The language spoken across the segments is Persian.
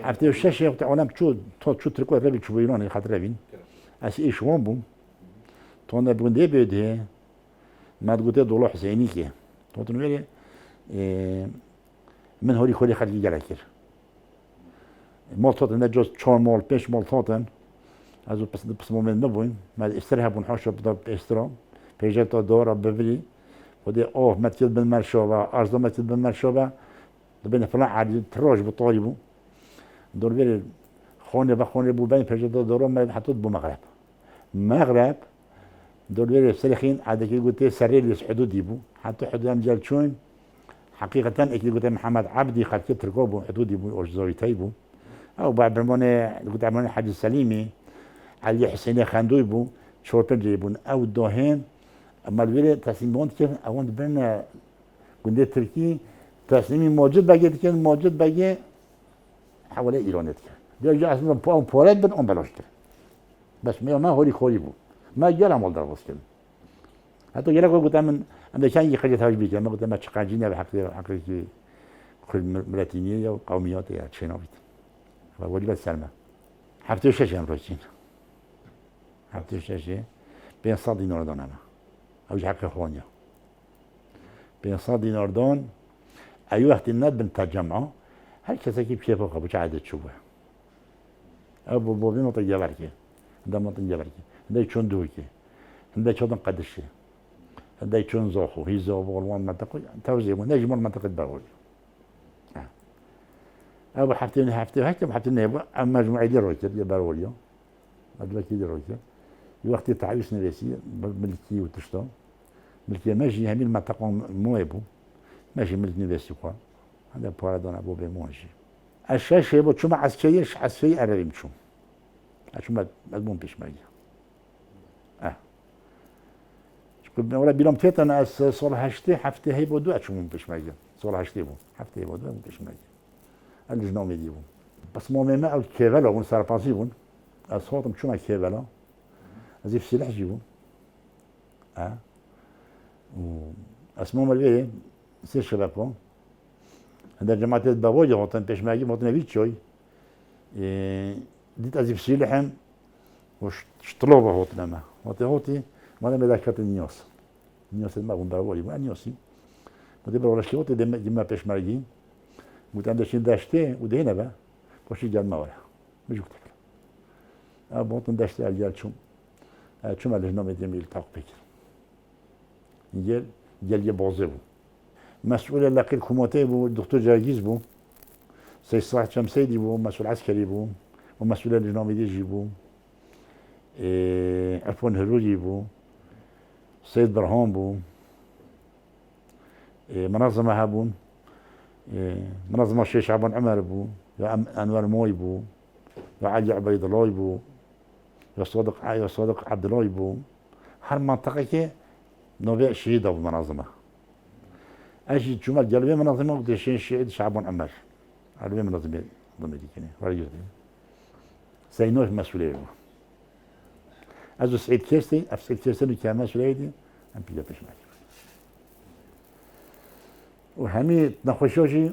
هفته شش وقت عالم شو تركوا ربي شو بيراني خاطر ربين أس إيش وان بوم تونا بوندي بيده ما تقولي دولار حسيني كي تونا ويلي من هوري خوري خلي جالكير مال توتن نجوز شون مال بيش مال توتن ازو بس مومن نبوين ما استرهبون حاشا بضرب استرام بيجت دورة ببري ودي ما تكتب بالمرشوبة أرزو ما تكتب بالمرشوبة دبنا فلان عادي تروج بطالبو دور بير خوني بو بين بيجت دورة ما حطوت بمغرب مغرب دور بير سرخين عادي كي قلت سرير حدود يبو حتى حدود امجال شون حقيقة اكيد قلت محمد عبدي خد تركوبو حدود يبو أجزاوي تايبو أو بعد برمانة قلت عمران حاج السليمي علي حسيني خاندوي بو شوربن جيبون أو دوهين أما الويلة تصميمات كان أوان بين قندي تركي تصميم موجود باقي حوالي إيرانيت كان بيجي أصلا بولاد بن أمبلاش كان بس ما هولي خوري بو ما جرى مال دربس كان حتى جرى قلت من أمريكان يخرج تاج بيجي ما قلت ما تشقاجيني بحقي كل ملاتينية وقوميات يعني شينابيت فولي بس سلمى حفتي وشاشة أمريكين حفتي وشاشة بين صاد دينار دانما أوج حق إخوانيا بين صاد دينار دان أي وقت الناد بنتجمعه هل كذا كيف شافه بوش عادة تشوفه أبو بوبي ما تجي بركة هذا ما تجي بركة هذا يشون دوكي هذا يشون قدشة هذا يشون زاخو هي زاخو والوان منطقة توزيع ونجم المنطقة باول أبو حفتين هكذا حفتين نبوا أما مجموعة دي روكر يا باوليو مجموعة دي روكر وقت التعريس نفسي ملكي وتشتو ملكي ماشي همين منطقة مويبو ماشي ملك نفسي قا هذا بارادون أبو بمونجي الشاش يبغى شو مع عسكري عربي مشوم شو مضمون بيش ماجي ولا بيلام تيت أنا صالح هشتي حفتي هي بدو أشوم بيش ماجي صالح هشتي بو حفتي بدو بيش ماجي الجنوم يديبون بس مو ما أو كيفلا ون صار باسيبون الصوت مشوم كيفلا أزيف سلاح جيبون واسمه مالبيه سير شبابهم هذا جماعة البابوجة وطن بيش ماجي وطن بيتشوي ديت أزيف سلاحهم وش طلوبه وطن ما وطي ما أنا ملاكات النيوس ما هم بابوجي ما نيوسي ودي برا شيء وطي دم بيش ماجي وتعند شيء داشته ودهنا بقى وشي جال ما ولا مجوكتك بوطن داشته الجال شو ما لجنة مدينة التاق بكر جال يبغزه بو مسؤول لقي الكوموتي بو الدكتور جاجيز بو سيد صلاح شمسيدي بو مسؤول عسكري بو ومسؤول لجنة مدينة بو عفون هروجي بو سيد برهان بو منظمة هابون منظمة الشيخ شعبان عمر بو أنور موي بو علي عبيد الله بو يا صادق عبد الله بو هر منطقة كي نوبة شهيدة بالمنظمة أجي جمال جلبي منظمة ودشين شهيد شعبان عمر علبي منظمة ضمني كني ورجل سينوش مسؤولية بو أزو سعيد كيرسي أفسد كيرسي كان مسؤولية دي أم بيجا بيش معي وهمي نخوشوشي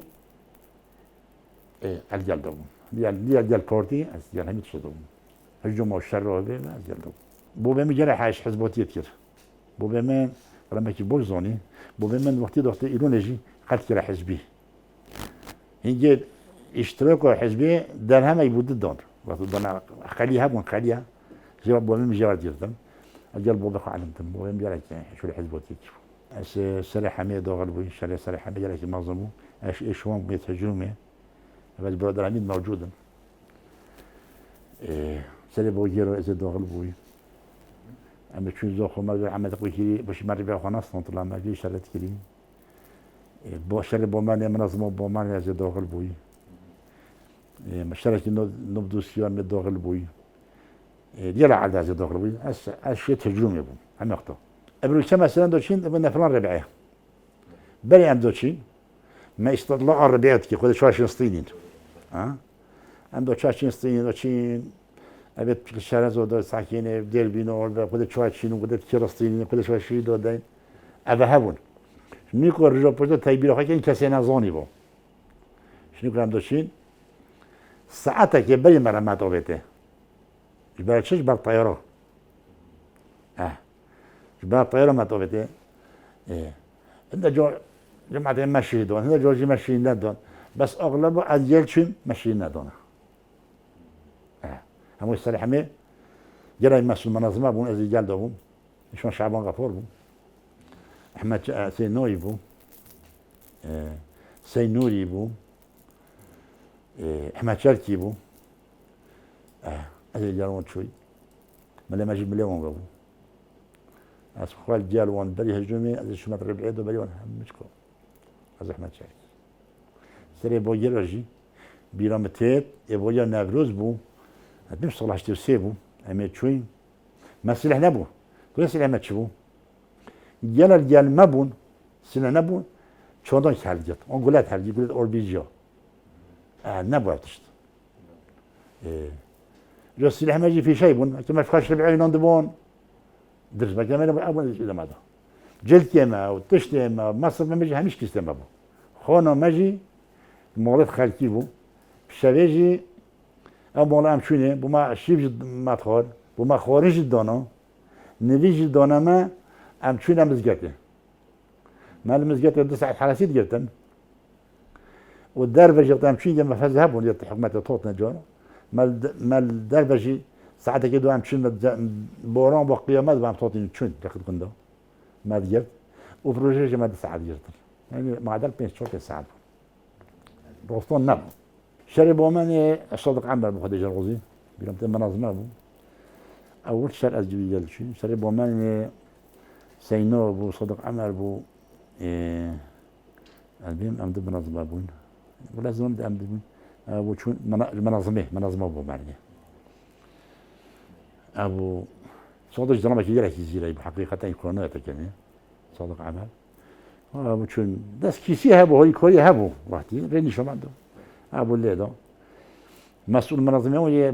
الجال دوم الجال بورتي الجال همي تشدوم هجوم والشر وبه ما الجال دوم بو بهم جرح عايش حزبوتي كتير بو بهم لما كي بوزوني بو بهم وقت إيرونيجي قد كرا حزبي هنجي اشتراك حزبي در هم يبود الدار وقت دنا خليها بون خليها جواب بو بهم جواب ديرتم الجال بو بخ علمتم بو بهم جرح شو الحزبوتي كيف سلاح حمية داخل بوي سلاح حمية جالك منظمو إيشوان بيتهجمه بس برادر عميد موجودا سلاح بوجيرو إذا داخل بوي أما شو زاخو ما عم تقول كذي باش مرة بياخو ناس طلع ما في شرط كذي شرط بومان منظمة بومان إذا داخل بوي مشترك نبدو سيار من داخل بوي ديال عاد إذا داخل بوي أشياء تهجم يبون عم يخطو قبل كم سنة دوتشين بدنا فلان ربعه بري عم دوتشين ما استطلع الربيعات كي خذ شواشين صينين عم دوتشين صينين دوتشين أبيت الشارع زود ساكنة بدير بينور خذ شواشين وخذ كيرستينين خذ شواشين دودين أبى هبون شنو يكون رجال بردو تايبيرو خاكين كسينا زوني بو شنو يكون عم دوتشين ساعتك يبين مرة ما توبته جبال شش جبال طيارة جبال طيارة ما توبته إنت جو جماعة ماشي دون هنا جوجي ماشي ندون بس أغلبه أجيال ماشي ندونه هم السلحمة جرى يمثل منظمة بون أزي جال دوم شلون شعبان غفور بون أحمد سينوري بون سينوري بون أحمد شركي بون أزي جالون شوي ملا ماجي مليون بون أسخوال جالون بري هجومي أزي شو مطرب عيدو بري وان همشكو أزي أحمد شركي سري بو جرجي بيرامتيت يبويا نافروز بون هتمشي صلاح تسيبو أمي تشوين ما سلاح نبو كل سلاح ما تشوفو جال الجال ما بون سلاح نبون شلون يحرجت أنقولات حرجي يقول أوربيجيا نبو عتشت جو السلاح ما يجي في شيء بون كما فخاش ربعين نندبون درس ما كمان أبو إذا ما ده جلت يما وتشت يما مصر ما يجي همش كيس ما بو خونه ما يجي مولد خالتي بو بشريجي أبو لام شوني بما شيف ما تخور بما خارج الدانا نویج دانا ما ام چون مزگته مال مزگته 2 ساعة حراسيت جبتن والدار بجي ام چون جم فذهبون يت حكومة توت نجار مال دار بجي ساعات كده ام چون بوران با قيامات بام توتين چون تاخد كندا ما جبت وبروجي جما 2 ساعات جبت يعني معدل 5 ساعات بوسطن نب شربوا من الصدق عمر بخديج الغزي بيرمت منظمه ابو اول شر از جوی گل شد شربوا من سينو بو صدق عمر بو البيم امد منظمه بون ولازم امد بون ابو شون منظمه بو معنى ابو صدق جرامه كي يراكي زيري بحقيقه يكون تكني صدق عمر ابو شون داس كيسي هبو هي كوري هبو وقتي ريني شو عنده ابو الليدو مسؤول منظمه ويا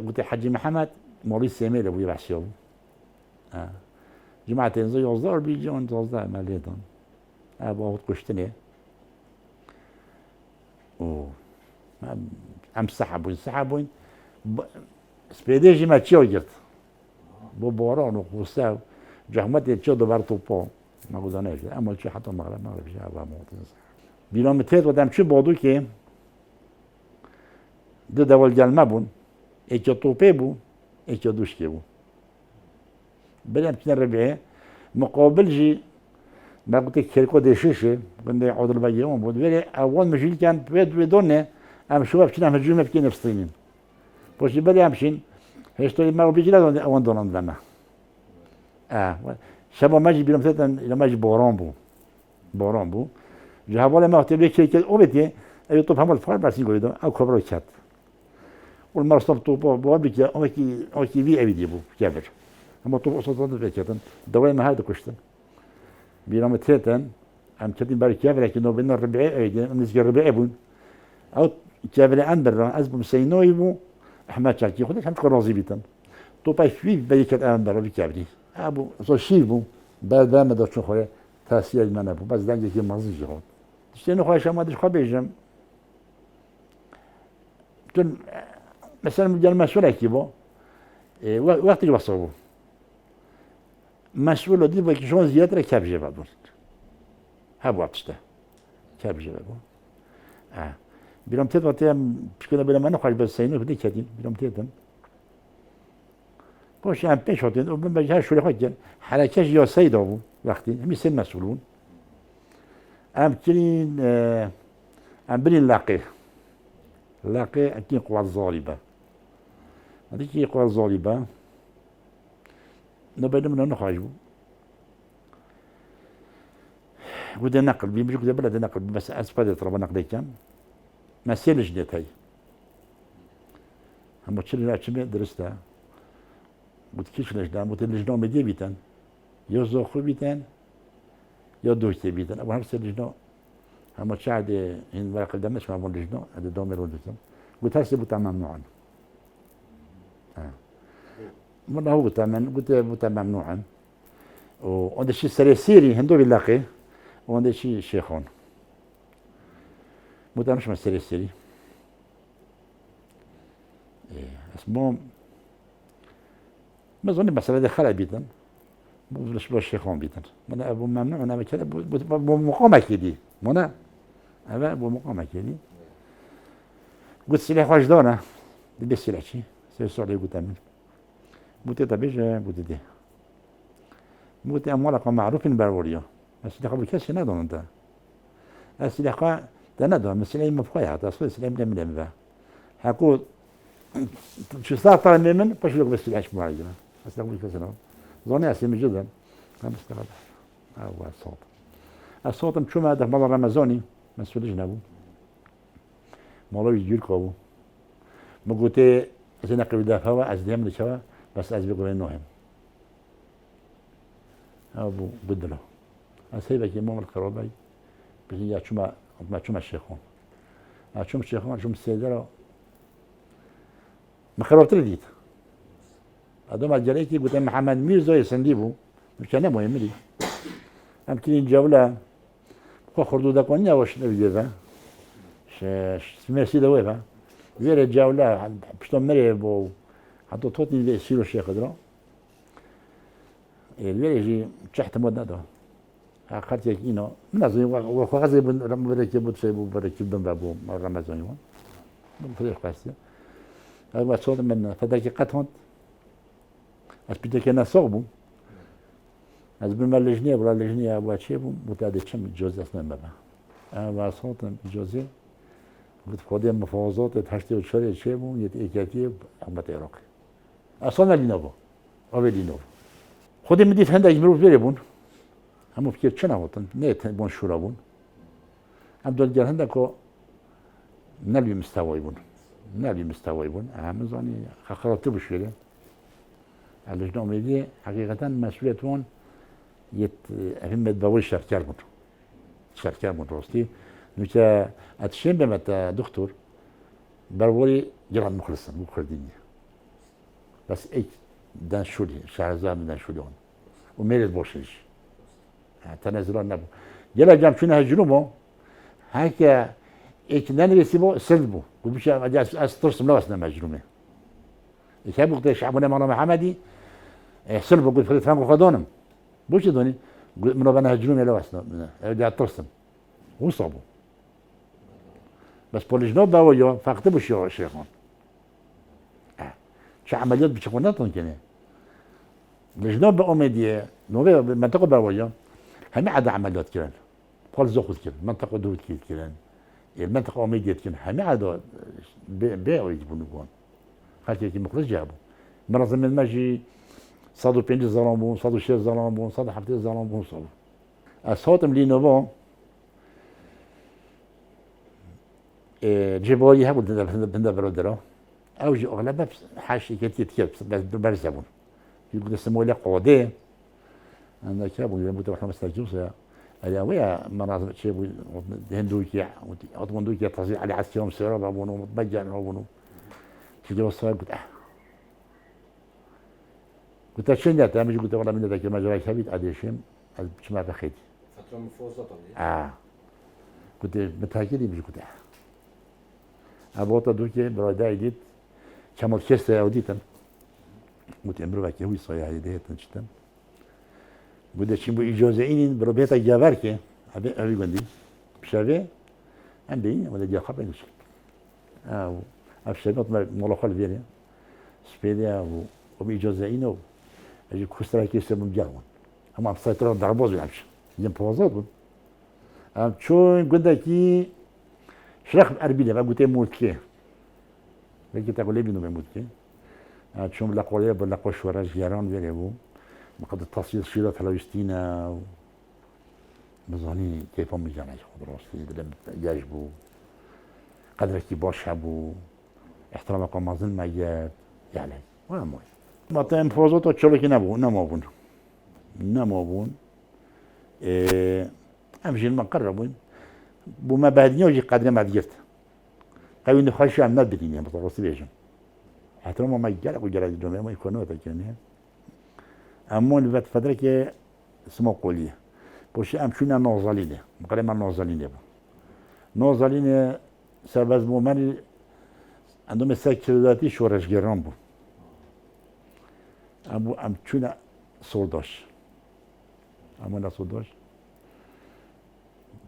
قلت حجي محمد مولي سيميل ابو يبحثوا جماعة زي يوزر بيجون توزع ماليدون ابو هو كشتني و ام سحبون سبيدي ما تشيو جت بو بوران وقوساو جهمت تشو دوبار توبو ما قدانيش اما شي حتى المغرب ما بعرف ابو موطن بينام تيت ودام شو بودو كي دو دول جال بون ايكو توبي بو ايكو دوشكي بو بدأت من الربيع مقابل جي ما قلت لك كيركو دي شيشه قلنا يعود البيون بود ولا اول ما جيت كان بدون ام شباب كنا هجوم في نفسين بس بدي امشين هيشتري ما بيجي لا اون دون لنا شباب ما جي بيرم ثلاثه الى ما جي بوران بو جابوا لما قلت لك كيك اوبتي اي طب هم الفار بس يقولوا او كبروا كات والمرصد طوبو بوابك اوكي في ابي ديبو كابر اما طوب اصلا فكرتن دواء ما هذا كشتن بينام ثلاثه ام كاتين بالك كابر لكنه بين الربيع ايدي نسجل الربيع بون او كابر اندر ازبم سينويبو احمد شاكي خدك هم كروزي بيتن طوبا في بالك اندر بكابري ابو صو شيبو بعد ما دو شو خويا تاسيا من ابو بس دنجي كي مازي جون شنو خويا شما دش خبيجم تن مثلا مجال مسؤول كيبو وقت يوصلوا مسؤول دي باقي شلون زيادة كابجة بعدين هبوا بسته كابجة بعدين بيرم تيتا تيم بكنا بلا ما نخرج بس سينو بدي كاتين بيرم تيتا كوش عم بيشوتين وبن بجها شو لخوجن حركة يا سيد أبو وقتين هم يصير مسؤولون أم كلين أم بني لاقي أكيد قوى الظالبة هذيك قوى الظالبة نبدأ من نخرجوا وده نقل بيمشي كده بلد نقل بس أسفل ترى نقل كم ما سيلش ديت هاي هم بتشيل لا شيء درستها بتكيش ليش ده بتلج نوم بدي بيتن يوزو خو بيتن يدوش بيتن أبو هم سيلج نوم هم تشاهد إن ورق الدمش ما بقول لج نوم هذا دوم يرودتهم قلت هسه بتمام ممنوعا مرة هو قلت ممنوعا وعند شيء سريسيري هندو بيلاقي وعند شيء شيخون متى مش سريسيري اسمهم ما ظني مسألة دي خلا بيتن بلش بالشيخون بيتن من أبو ممنوع أنا بكلم بمقامة كذي منا أبا بمقامة كذي قلت سلاح واش دونه دي السلاح شي سيسولي قلت أمين قلت طبيعي قلت دي قلت أموالك معروفين بالوريو السلاح بالكاس نادون أنت السلاح تنادون السلاح مفقوع تصل السلاح من ذا هقول شو صار طال من باش لك بس العيش معايا السلاح بالكاس نادون ظني أسمي جدا كان مستغرب هو الصوت مشوم هذا مرة رمزوني مسؤول جنابه مالوي يجيركوا ما قلت زين قبل دافعوا أزدهم لشوا بس أزبقوا إنهم أبو بدله أسيبك يوم الكروباي بيجي أشوما ما أشوما الشيخون أشوم الشيخون أشوم السيدرا ما خربت رديت هذوما الجريتي قلت محمد ميرزا يسنديبو مش أنا مهم لي أمكن الجولة خردو ده كونيا وش نبيذا سمير سيدا ويفا غير الجولة بشتون مريبو حتى توتني سيرو الشيخ درا غير يجي تحت مدة ده آخرت يكينو من أزاي وخازي بركب بتشيبو بركب بن بابو رمضان يوم من فريق قاسية هذا صوت من فداك قطعت أسبيت كنا صعبو از بما لجنية ولا لجنية واتشيبو متعدد شم الجوزة اسمه بابا أنا صوت الجوزة قلت خودم مفاوضات تحشتي وشري شيبو يتأكيد حمد العراق أصلا لينوفو أو لينوفو خودم مديت هندا يجمرو بيربون هم فكر چنا وطن نيت بون شورا بون عبد الجلال هندا كو نبي مستوى بون هم زاني خرطت بشوية اللجنة أميدية حقيقة مسؤوليتهم هم بقول شركة بون روستي نوكا أتشين بمت دكتور برولي جران مخلصا مخلديني بس إيك دان شولي شهرزاد من دان شولي هون وميرز بوشيش تنازلون نبو جلا جام شنو هجرومو هكا إيك نانريسيبو سلبو وبيش أسترسم لوسنا مجرومه إيك هبو قد شعبنا مرة محمدي سلبو قلت فريد فانكو خدونم بوش دوني منو بنا هجرومي لوسنا جا ترسم وصابو بس بوليجنو باويو فقط بوشيو شيخون شو عمليات بتشوفوناتهم كنا لجنوب أميدية نوبة منطقة باويو هم عدا عمليات كنا قال زوخت كنا منطقة دود كنا المنطقة أميدية كنا هم عدا بيعوا يجيبون بون خاطر كي مخرج جابوا منظم الماجي صادوا بينج زلامبون صادوا شير زلامبون صادوا حفتي زلامبون صادوا الصوت ملي نوبون جيبوا يهبوا بندا برودرو أوجي أغلبها حاشي كتير بس برزبون يقول اسمه لي قودي أنا كابو يلي متوحنا مستجوسة أنا ويا مناظر شيء هندوكي أطمندوكي تصير على عسيهم سيرة بابونو متبجع بابونو في جو الصغير قلت شنو جات أنا قلت والله من ذاك ما جرى كبيت أديشيم بشما بخيتي فترة مفوزة طبيعي قلت متأكد يمشي قلت أبوطا دوكي براداي ديت كمال كسر أوديتن قلت أمرو بكي هو صايع هذه تنشتم قلت شيء بإجازة إني بربيتا جابركي أبي قندي بشافي عندي ولا جا خبر نشل أفشل ما ملاقات فيني سبيديا وبإجازة إنه أجي كسر كيس من جاون أما بسيطرة ضربوز يلعبش يم بوزات شو قلت كي شرخ أربيلة قلت موت كي لكن تقول لي بينو بموت كي شوم لاقولي بلاقوا شوارع جيران بيريبو مقد التصوير شيرة فلسطينا بزاني كيف هم يجانا خضروسي دلم يجبو قدر كي باشبو احترامكم ما زلنا يعني ولا موي ما تم فوزوتو تشولكي نموبون امشي المقربون بما بعدني وجي قادر ما ديرت قوي نخش عم نبديني بطرس بيجم حتى ما يجرا وجرا الجماعه ما يكونوا تكني امون بات فتره كي اسمه قوليه بوش امشينا نوزالينه مقرم نوزالينه نوزالينه سبز مومن عندهم السكرتاتي شورش جرام بو ام چونه سولداش امونا سولداش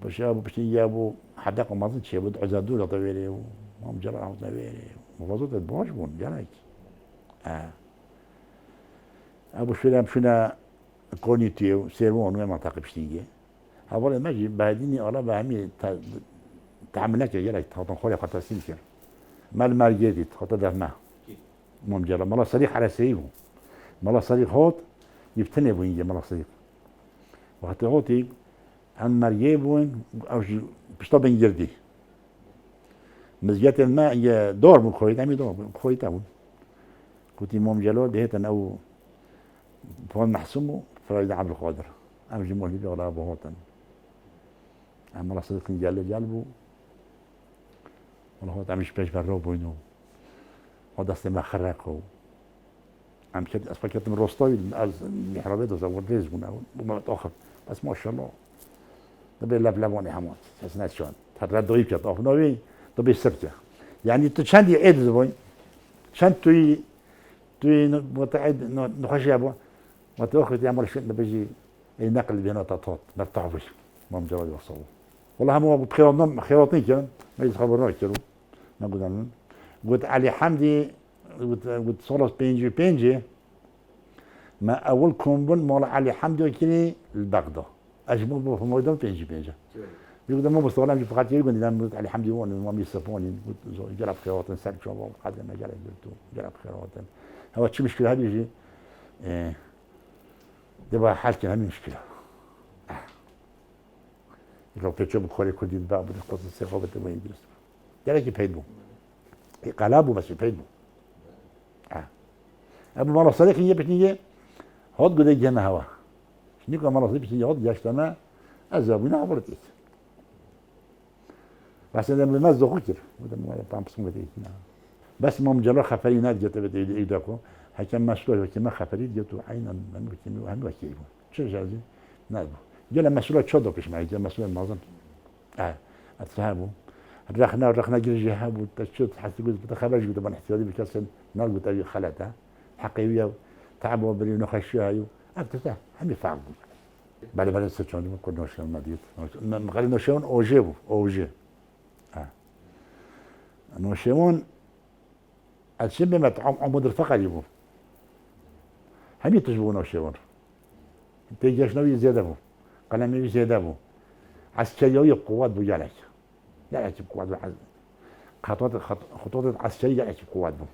باش ابو باش يابو حداقه ما ظنش يابو عزادو لا طويلي وهم جرى طويلي مفروض باش بون جراك ابو شولا شنا كونيتيو سيرون وما منطقه بشتيجي هذول ما جي بعديني انا بعمي تعملنا كي جراك تحطون خولي خاطر سينكر ما المارجيدي خاطر دفما مم جرى مالا صريح على سيفو مالا صريح هوت يفتني بوين مالا صريح وقت هوتي عن مريبون او بشطب انجردي مزجات الماء دور من خويت عمي دور خويت اول كنت موم جلو دهيتن او فون محسومو فرايد عبد القادر ام جمول لي ولا ابو هوتن ام صديق جالبو والله هو تعمل شباش برو بوينو هذا استمع خراقو عم شد اسفكت من روستوي المحرابات وزود رزقنا وما تاخر بس ما شاء الله تبي لبلبوني همات حسنات شلون ترى دويب كطاف نوي تبي سبته يعني تشاندي عيد زبون شان توي متعد نخش يا ابو ما تاخذ يعمل شيء بيجي ينقل بينا تطوط ما تعرفش ما مجرد يوصلوا والله مو بخيراتنا خيراتني كان ما يتخبرنا كانوا ما قلنا قلت علي حمدي قلت صورة بينجي ما أول كومبون مال علي حمدي كني البغداد أجمل في موضوع بينجي يقول ما مستغرب في خاطر يقول لنا علي حمدي هو ما يصفوني قلت جرب خيرات نسال شو قد ما جرب خيرات هو شو مشكلة هذه يجي دابا حالتي هذه مشكلة لو بتشوف بخوري كل دي الباب بالقصص الثقافة ما يدرس قال لك يفيدوا قلابه بس يفيدوا ابو مرة صديق هي بتنيجي هاد قد جنا هوا شنو مرة صديق بتنيجي هاد جاش تما ازابنا عبرتك بس لما ما زوجتر وده ما يبقى بس ما مجرد خفرينات جت بدي ايدكو حكم مسؤول حكم خفريت جتو عينا من بكني وهم وكيل شو جازي نادو جل مسؤول شو دوكش معي جل مسؤول المعظم اتفهموا رخنا جري جهاب وتشوت حتى قلت بتخرج قلت بن احتياطي بكسر نار قلت اي خلاتها حقيقيه تعبوا بري نخشوا هايو اكتتا هم يفعلوا بعد ستشون ما كنا شلون مديت ما قالنا شلون اوجي نوشيون الشبه مطعم عمود الفقر يبو هم يتجبوا نوشيون تيجيش نوي زيادة بو قلمي زيادة بو عسكرية قوات بو جالك بقوات خطوات عسكرية جالك بقوات بو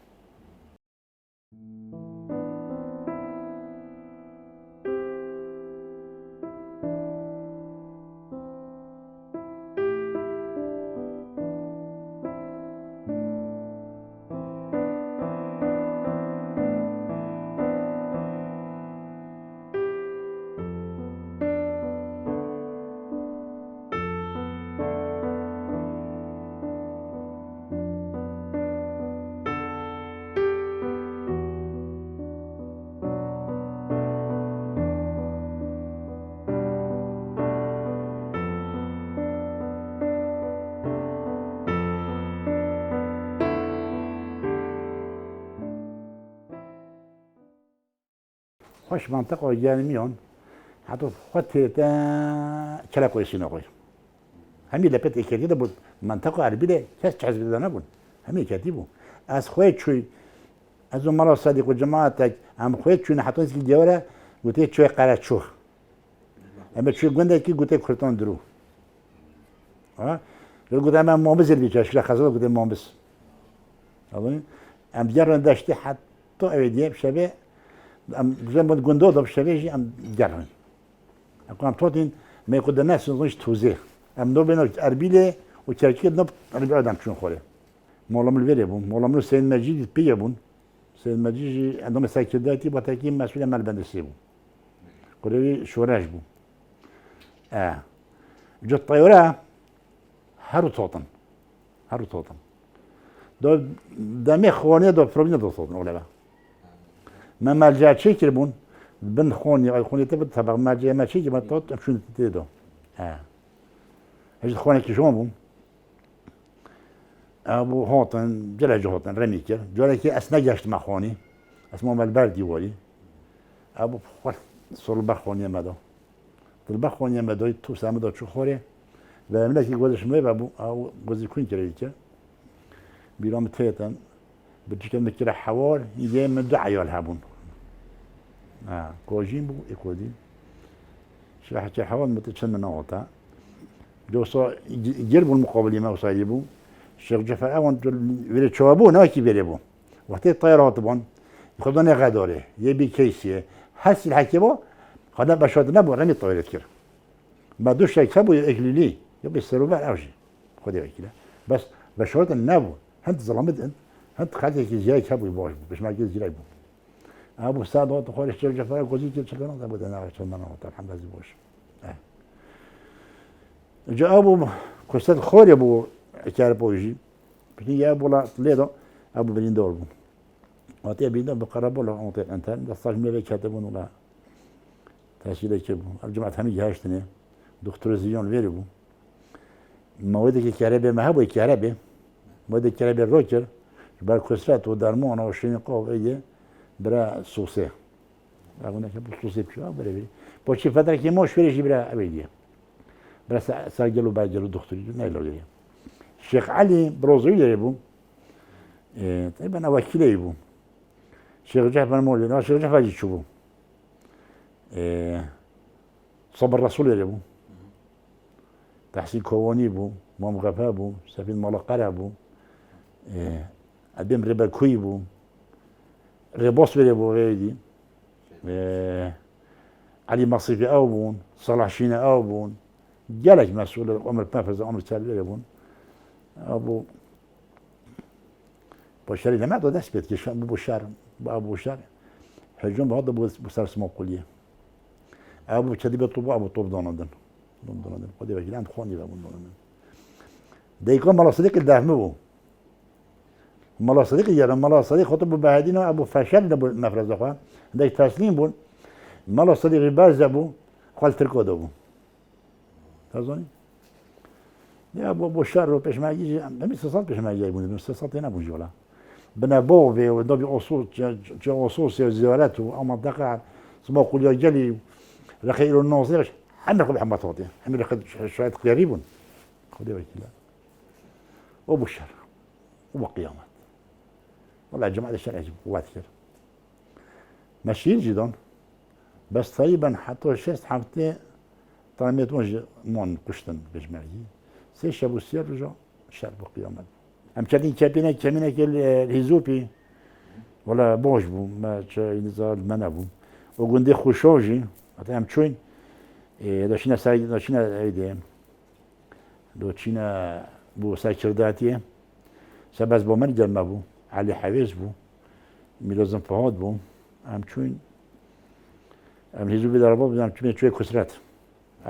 خوش منطقة جانميون حتى خط كلا كويسين أقول همي لبت إكادي ده بود منطقة عربية كاس تحسب ده نبون همي كاتبو از خويت شوي از مرة صديق وجماعتك هم خويت شوي نحطون في الجوارة قلت شوي قرات شوخ اما شوي قنده كي قلت كرتون درو قلت اما مومبس اللي بيجاش لا خزر قلت مومبس أظن ام جرن داشتي حتى أوديه بشبه ام زي ما قندو ده بشبه جي ام جرن اكون توتين ما يقول الناس نظنش توزيع ام نو بين اربيله وتركيه نب اربع ادم شلون خوله مولم الفيري بون مولم لو سين مجيد بيابون سين مجيد عندهم سايكداتي بتاكيم مسؤول مال بندسيبو كلي شوراج بو جو الطياره هارو توطن دو دمي خوني دو فروبني دو صوت ولا لا ما مالجات شكل بون بن خوني تبت تبع مالجا ما شيء ما توت شنو تدو ايش خوني كي شلون بون ابو هاتن جلج هاتن رميكر جالك اسنا جشت مخاني اسمه مالبردي ولي ابو خل صل بخوني مدى البخوني مدى تو سامدو شو خوري و ملکی گوزش میبه ابو او گوزی کن کردی که بیرام تیتن بچه مکره حوار یه من دو عیال هبون کاجیم بو اکودی شرح که حوار متشن من آتا دوستا جرب المقابلی ما وصاير بو الشيخ جعفر اون ویل چوابو نه کی بره بو وقتی طیارات بون خودن غداره یه بی کیسیه هست الحكي بو خدا بشاد نبو رمی طیارت کرد ما دوش شيء كابو اجليلي يبي يصيروا بقى اوجي خدي بالك بس بشرط النبو انت ظلمت انت خدي جاي كابو يبوش باش ما يجي جاي ابو سعد وقت خول الشيخ جعفر كوزي كده شكرا ابو انا عشان ما الحمد لله بوش جاء ابو كوستات خوري ابو كاربوجي بني يا ابو لا طليدو ابو بليندور وقت بيدو بقربوا له انت انت الصاج مي كاتبون ولا تاشيله كبو الجماعه هم جهاشتني دكتور زيون ويربو مواد الكهرباء ما هو الكهرباء مواد الكهرباء الروكر بار كوستات ودرمون او شينقو ايه برا سوسه اقول لك سوسه بشو بري بوشي فتره كي موش فريش برا ابيديه برا ساجلو باجلو دكتور نايلو دي الشيخ علي بروزي يربو طيب انا وكيل يبو الشيخ جعفر مولى الشيخ جعفر يشوفو صبر الرسول يربو تحسين كواني بو مام غفا بو سفين ملقرة بو أبيم ربا كوي بو رباص بو غيدي علي مصيفي أو بون صلاح شينا أو بون جالك مسؤول عمر بنفذ عمر تالي بون أبو بشاري لما دو دست بيت كيش أبو بشار أبو بشار هجوم بهذا بسر اسمه كلية أبو كذي بطوب أبو طوب داندن داندن قدي بقى عند خوني بقى داندن ده يكون ملا صديق الدهمه بو ملا صديق يا ملا صديق خطب بهدين أبو فشل أبو مفرز أخوان ده تسليم بون ملا صديق باز أبو خال تركو ده بو تظني يا ابو بشار بيش ما يجي ما استصاد بيش ما يجي بون استصاد هنا بو جولا بنا بوفي ودبي اصول جا اصول زيارات ومنطقه اسمه قليا جلي رخيل الناصر عندكم محمد صوتي حمل شويه قريبون خذي بالك لا وبشر وقيامات والله يا جماعه الشارع قوات كده ماشيين جدا بس تقريبا حتى شست حمتي طعمت وجه مون قشتن بجمعي سي شابو سير رجع شرب قيامات ام كادين كابينه كامينه الهيزوبي ولا بوش بو ما نزار منابو وقندي خوشوجي ام تشوين داشينا ساي داشينا ايدي دوتشينا بو ساكرداتي سبز بو من جمع بو علي حويز بو ميلازم فهاد بو ام تشوين ام الهيزوبي ضربوا ام تشوين شويه كسرات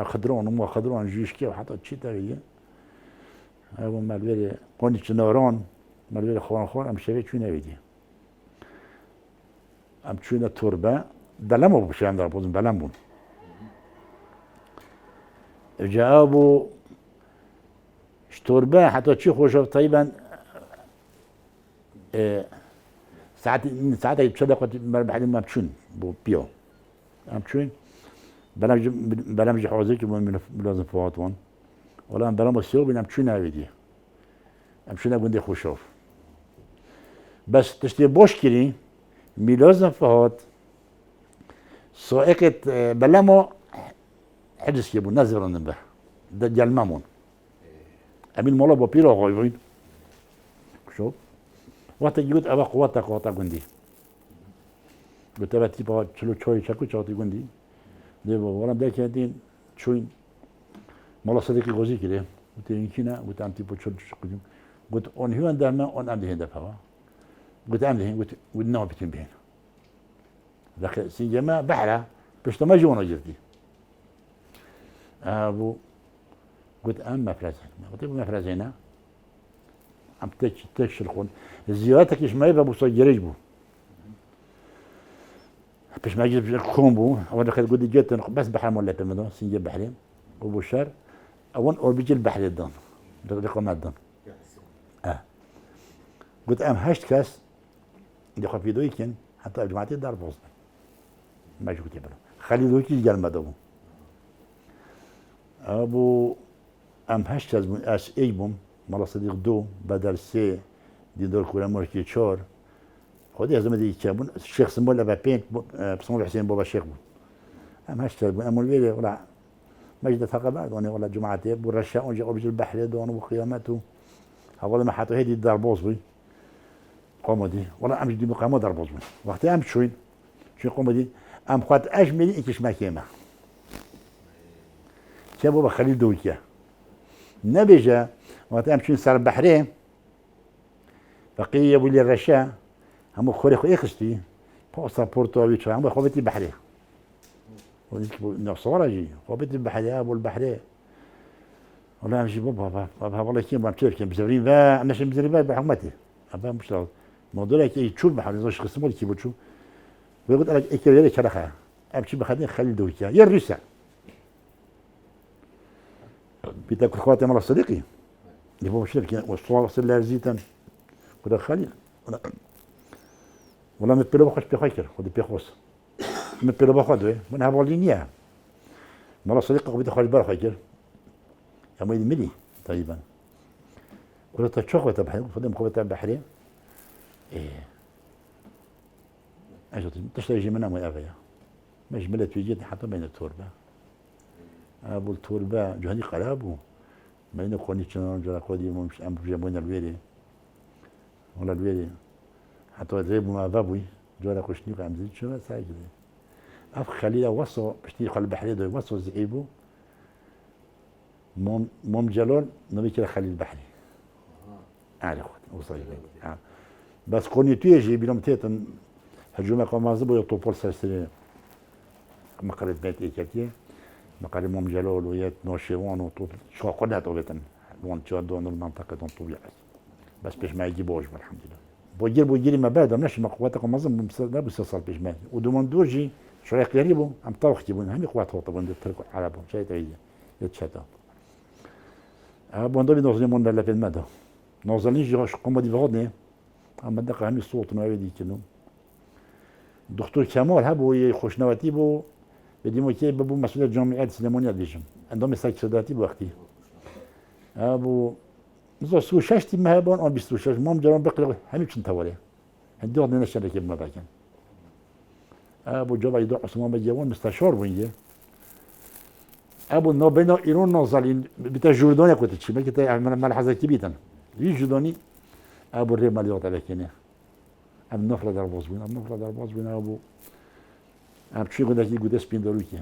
خضرون وما خضرون جيش كي وحتى تشي تاعي هو مالويل قوني تنورون مالويل خوان ام شويه شويه نبيدي ام شويه تربه دلمو بشي عند ربوزن بلمبون جابوا شتوربه حتى تشي خوشو طيبا ساعات يتصدق بعد ما بتشون بو بيو ام تشوين برنامج حوزيك من لازم فواتون ولا برنامج سيو بين امشينا بدي امشينا قندي خوشوف بس تشتي بوش كري ميلازم فوات سائقة بلامو حدث يبو نزل نبه ده ديال مامون امين مولا بابيرو غايبين شوف وقت يقول ابا قواتك قندي قلت له تيبا تشلو تشوي شاكو تشوي قندي ديبو وانا بداية كانتين شوين مالا صديقي غوزي كده قلت يمكننا قلت عم تيبو تشل قديم قلت اون هو عندما اون عم دهين دفعوا قلت عم دهين قلت ودنا بتين بهين لكن سي جماعة بحرة باش ما جونا جردي ابو قلت ام مفرزين قلت ابو مفرزين عم تكشلخون زيارتك ايش ما يبقى ابو صجريج بو باش ما يجيب الكومبو اول دخل قد جيت بس بحر ولا تمدو سنجي بحرين وبشار اول بيجي البحر الدان رقم الدان قلت ام هشت كاس اللي خو في دويكن حتى جماعتي دار بوز ما شو كتبنا خلي دويكي قال ما دوم ابو ام هشت كاس من اش ايبوم مالا صديق دو بدل سي دي دور كولا مركي تشور خودي هزم دي كابون الشيخ سمو لابا بين بسمو حسين بابا الشيخ ام هشت كاس ام الويلي ولا مجد ثقبات وانا ولا جماعتي ابو الرشاء ونجي قبل البحر دون وقيامته هذا ما حطوا هدي دار بوزوي قومدي والله امش دي مقامه دار بوزوي وقت ام شوين شو قومدي ام خاط اجملي انكش ما كيما شابو بخليل دوكيا نبيجا وقت ام شوين صار البحرين بقيه ولي الرشاء هم خوري خو اخستي بوسا بورتو ويتش هم خوبتي بحرين وديك نصورة جي خوبتي البحرين ابو البحرين والله امشي بابا والله كيما بتعرف كيما بزرين با ماشي بزرين با بحكمتي ابا مش موضوع لك تشوف بحال زوج قسمو اللي كيبو تشوف ويقول لك اكيد لك شرخه امشي بخدين خلي دوكيا يا الرسا بتاكل خواتي مال صديقي اللي هو شركه والصور صار زيتا ولا خلي ولا متبلو بخش بخير خد بيخوس متبلو بخد من هذا لينيا مال صديقي بدي خرج بار خير يا ميدي ملي تقريبا قلت تشوفه تبحث فضل مخبط بحرين ايه اجت تشتري منها ما ابيها مجمله وجيت حتى بين التربه ابو التربه جهني قلابو بين كوني كان جرا كودي مش ام جابون الويلي ولا الويلي حتى غيب ما بابوي جرا كشني قام زيد شو ساجد اف خليل وصو بشتي قلب البحريه دو وصو زعيبو مم جلول نبي كده خليل البحري اعرف وصل بس كوني تيجي بينهم تيتن هجومه قمازبو يطوبول سلسله مقالة بيت إيكاتية مقالة مم جلول ويات نوشيوان وطوب شو قلنا طوبتن وان تشادون المنطقة دون طبيعة بس بيش ما يجيبوش الحمد لله بوجيري ما بعد ماشي مقواتك قمازم لا بس صار بيش ما ودومون دورجي شو رايك قريبو ام طوخ تيبون هم قوات هو طبعا تركوا عربهم شيء تعيد يتشتا بوندو بي نوزلي مون لا في الماده نوزلي جوش قوم دي فودني اما دقه هم الصوت نوعي دي كنو دكتور كمال هبو يخشنواتي بو بدي موكي بابو مسؤول الجامعه السليمانيه ديجم عندهم سايك سداتي بوقتي ابو زو سو شاشتي ما هبون اون بيستو شاش مام جرام بقلق هم كنت تولي عندي ودنا الشركه ما باكن ابو جبا يدعو عثمان بجوان مستشار وينجي ابو نو بينو ايرون نوزالين بتاع جوردانيا كنت تشي ما كنت ملحظه كبيره يجدوني ابو الريم اللي وقت عليك ام نفرة در باز بین ام نفرة در باز بین ابو ام چی قدر کی گوده سپین دارو کی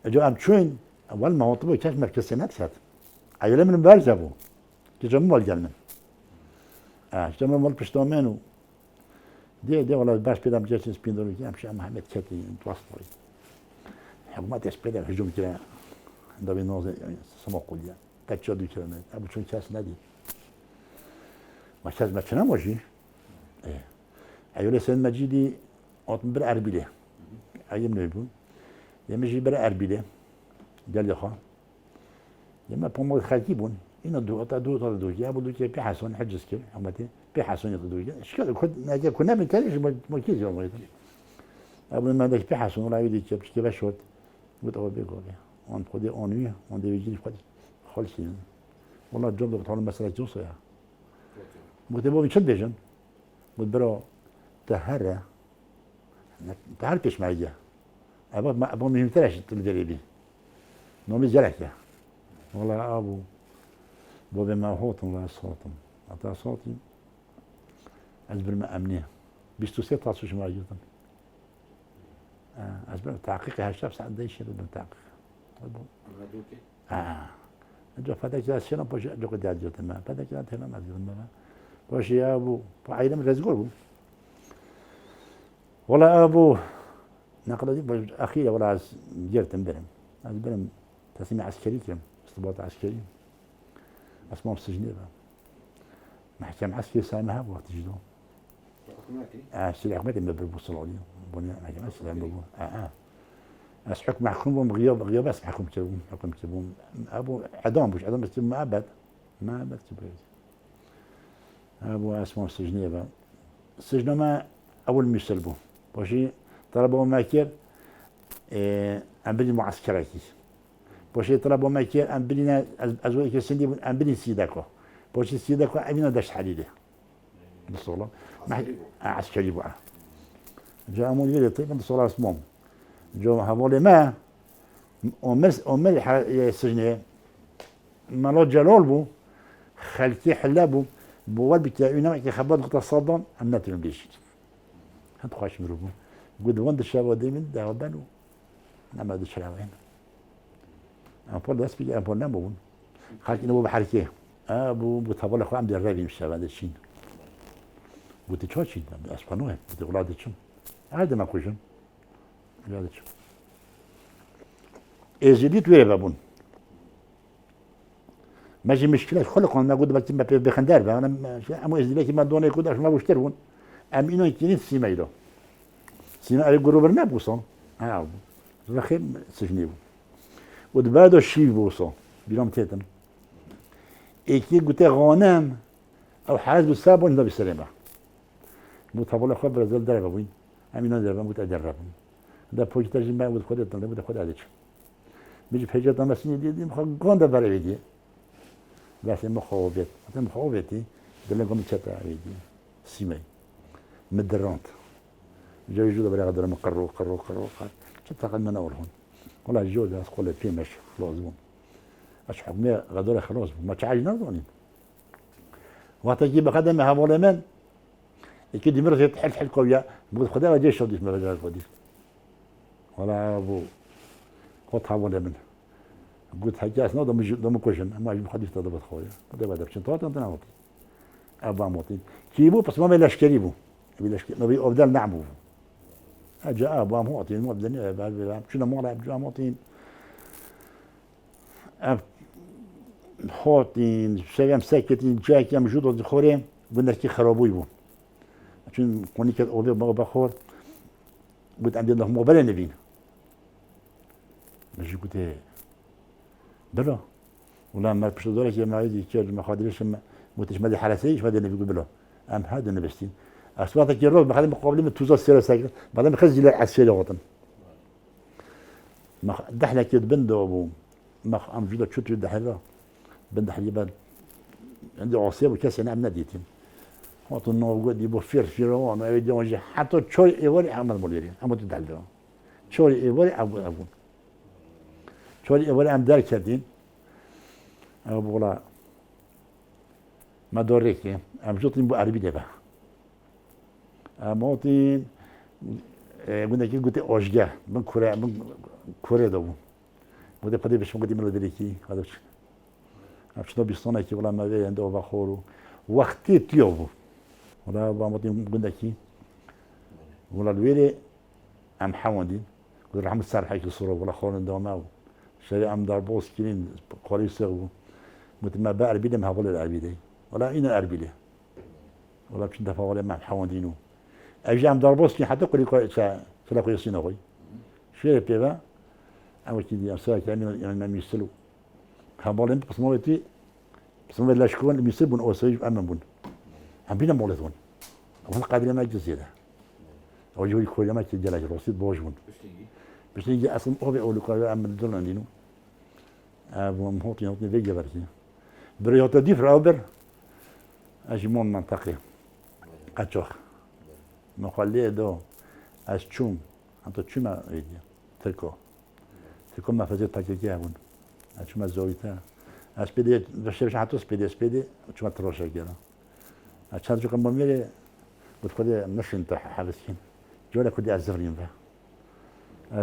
اجا ام چون اول ما هاتبو کش مرکز سنت شد ایله من برج ابو که جمع مال گلمن جمع مال پشتامنو دی ولی باش پیدام جاش سپین دارو کی ام شام محمد کتی توسطی حکومت اسپیدر هجوم کرد داوی نوز سما قلیا تکچادو کردن ابو چون کس ندی ما کس مچنم باشی ايوه سيد مجيدي اطن بر اربيله ايام نيبون يمجي بر اربيله قال لي خا يما بومو خاكيبون ان دو يا ابو دوكي بي حسن حجز كي حمتي بي حسن يدوكي شكل كنا بنكلش ما كيز يوم ابو ما داك بي حسن ولا يدي كي بشوت بتو بيقول on prend des ennuis on devait dire خالصين والله الجوب بتاع المساله جوصه مكتبوا من شد جن مدبرو تهرة تعرفش معايا ابو ما يمتلاش تدري بي نومي جلك والله ابو بابا ما هوت الله صوتهم عطا صوتي ازبر ما امنيه بيستو سي تاسوش معايا ازبر تحقيق هالشخص ساعه دايش بالتحقيق جو فداك جا سينا بوش جو قد جات ما فداك جات هنا ما زلنا باش يا ابو عايله رزقوا والله ابو نقله دي اخيره ولا جرت امبرم امبرم تسمية عسكري كم استباط عسكري اسمهم سجنيبه محكمة عسكري سامها وقت جدو السلاح متى ما بيوصلوا لي بني محكمة السلاح بيقول بس حكم محكوم غياب بس حكم كتبون ابو عدام بس ما ابد كبير ابو اسمه السجنيه با السجن ما اول ميسلبو باشي طلبوا ماكير ام بني معسكراتي باشي طلبوا ماكير ام بني ازوي كسندي ام بني سيداكو باشي سيداكو امينا داش حديده بالصولا ما عسكري بقى جاء مول يلي طيب من صلاة اسمهم جو هذول ما أمر السجنية ما لو جلول بو خلتي حلابو بوال بتاعنا كي خبط نقطة صدام أمنا تنبيش هاد خاش مروبو قد وند الشباب دايما داو بانو نعم هذا الشراوين أمبول داس بيجي أمبول نامون خالتي نبو بحركيه أبو بتقول أخو عندي الرابي مش هذا الشين قلت تشوشين أسبانوه قلت ولاد تشم هذا ما كوجن هذا تشم إزيديت ويا بابون ماشي مشكلة خلق أنا قلت بس ما بخندار أنا أمو إزديلك ما دوني كوداش ما بشترون أم إنه يكيني سيمايلو سيما على جروب برنابوسون رخيم سجنيبو ودبادو الشيبوسون بيلوم تيتم إيكي قلت غانم أو حاز بالسابون لا بالسلامة متابعة خبر زل دربا وين أمينو دربا متأدربهم ده بوجي ترجمة ودخل الطلبة ودخل عادش بيجي في حاجة تمسني دي مخقون ده برا بيجي بس مخوبت مثلا مخوبتي دلنا قوم تشتا بيجي سيماي مدرانت جاي يجوا برا غدر مقرو قرو شتا قد ما نورهم والله الجو ده اسقول فيه مش خلاص بون اش حكمي غدر خلاص ما تعالجنا ظنين وقت يجيب خدمه هذول من يكيد يمر تحل قويه بقول خدها وجه شو ديش ما بدل قديش ولا ابو خطها ولا من قلت حاجات نو دم كوشن ما يجيب حديث تضبط خويا هذا بعد بشن طاط انت نعطي ابا موطي كيبو بس ما بلاش كريبو بلاش ما بي افضل نعمو اجا ابا موطي مو بدني بعد شنو مو لعب جا موطين خوتين شيم ساكتين جاك يم جودو خوري قلنا كي خرابوي بو چون كوني كده اولي بخور قلت عندي الله مو بلا نبين ماشي قلت بلا ولا ما بش دورك يا معيدي كير ما خادرش ما قلتش ما دي حرسيش ما دي نبي بلا ام هذا نبستين اصواتك يروح ما خلي مقابله من توزا سيره ساكت بعدين خزي لي على السيره وطن ما دحنا كده بندو ابو ما ام جوده شو دحلا بند حليبان عندي عصير وكاس انا ناديتين وطن نو قد يبو فير وانا يدي وجه حتى شوي ايوري عمل موليري عم تدعلو شوي ايوري ابو شوي ايوري ام دار كدين ابو لا ما دوريك ام جوتين بو عربي دبا موتين قلنا كي قلت اوجا من كوريا دو بده قدي باش قدي من دريكي هذا شنو بيصوني كي ولا ما في عنده بخورو وقتي تيوبو ولا بامطين قلنا كي ولا الويلي ام حوندين قلت رحم السار حيك الصوره ولا خورن دوما شيء ام داربوس كلين قولي سغو مثل ما باع البيدم هذول العبيدي ولا اين العبيدي ولا باش ندفع ولا مع حوندينو اجي ام داربوس كي حتى قولي سلا كويسين اخوي شي بيبا او كي دي اسا كان ما ميسلو خبالين بس موتي بس ما لا شكون ميسبون او سيج امامون هم بينا مولتون وهم قادرين ما جزيره او يجي كل ما تجي لا رصيد بوجون باش يجي اصلا او بيقول لك ام الدولار دينو ابو مهوتي نوتي فيجا بركي بريوتا دي فراوبر اجمون منطقي قاتشوخ ما خليه دو اشتشوم انت تشوما ايدي تركو تركو ما فازت تاكيكي هون اشوما زويتا اسبيدي باش حتى سبيدي تشوما تروشا كده عشان جو كان بميري بتقولي مش انت حابسين جولا كودي ازرين بقى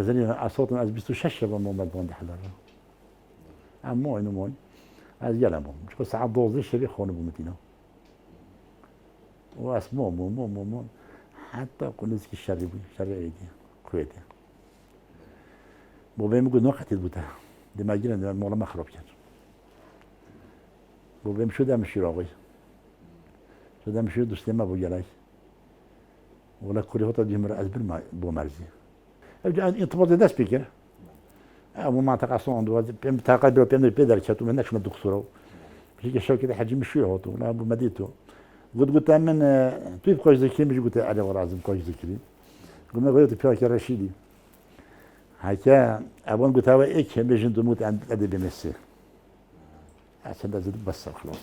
ازرين اصوت از بيستو شاشه بمو مدون حلال امو انو مون از يلا مو مش بس ساعه دوز شري خونه بمتينا واسمو مو حتى كل شيء شري ايدي كويتي بو بيم قلنا وقت بوتا دي ما جينا مولا مخرب كان بو بيم شو ده مشي راوي شده مشي دوستی ما بو جلاش ولا كل هوتا دي مر از بالما بو مرزي اجا انطباط ده سبيكر او منطقه صون دو بيم تقدر بيم بيدر شاتو منك ما دكتورو بيجي شو كده حجم مشي هوتو ولا ابو مديتو قلت من توی بخوش ذکری میشه قلت علی و رازم بخوش ذکری قلنا قلت پیاک رشیدی هکا ابون قلت هوا ایک هم بيجن دموت عند ادب نسي عشان لازم بس خلاص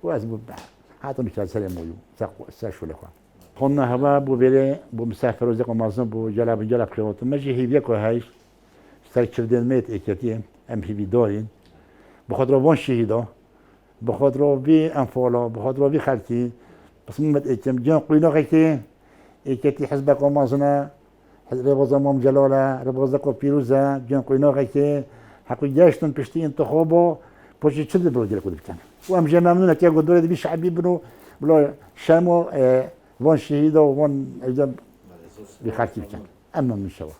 وازم حتى مش سلام ويو ساشو لخوا خلنا هوا بو بيري بو مسافر وزق مازن بو جلاب خيوت ما جي هيبيا كو هايش سرچردن ميت اكتي ام هي دارين بخاطر وان شهيدا بخاطر بي انفالا بخاطر بي خالتي بس ممت اكم جان قينا كي اكتي حزبك مازنا ربازا مام جلاله ربازا کو پیروزه جان قينا كي حقو جاشتن پشتي انتخابو پوشی چه دی برودی لکود بکن و هم جمع ممنونه که اگه دوره دی شعبی بنو بلا شامو وان شهيدا وان ايضا بخالتي بكن اما من شوا